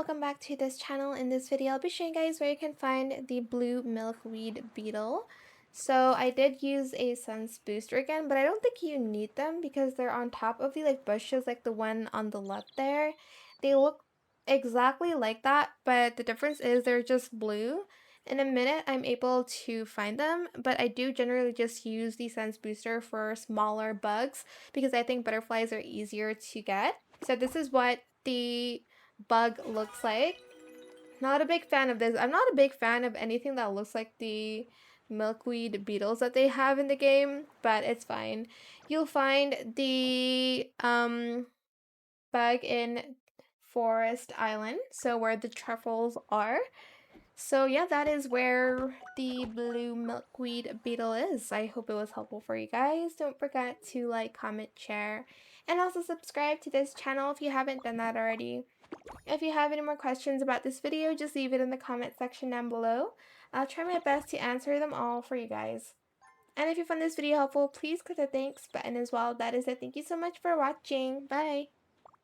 welcome back to this channel. In this video, I'll be showing you guys where you can find the blue milkweed beetle. So I did use a sense booster again, but I don't think you need them because they're on top of the bushes like the one on the left there. They look exactly like that, but the difference is they're just blue. In a minute, I'm able to find them, but I do generally just use the sense booster for smaller bugs because I think butterflies are easier to get. So this is what the bug looks like. Not a big fan of this. I'm not a big fan of anything that looks like the milkweed beetles that they have in the game, but it's fine. You'll find the bug in Forest Island, so where the truffles are. So yeah, that is where the blue milkweed beetle is. I hope it was helpful for you guys. Don't forget to like, comment, share, and also subscribe to this channel if you haven't done that already. If you have any more questions about this video, just leave it in the comment section down below. I'll try my best to answer them all for you guys. And if you found this video helpful, please click the thanks button as well. That is it. Thank you so much for watching. Bye!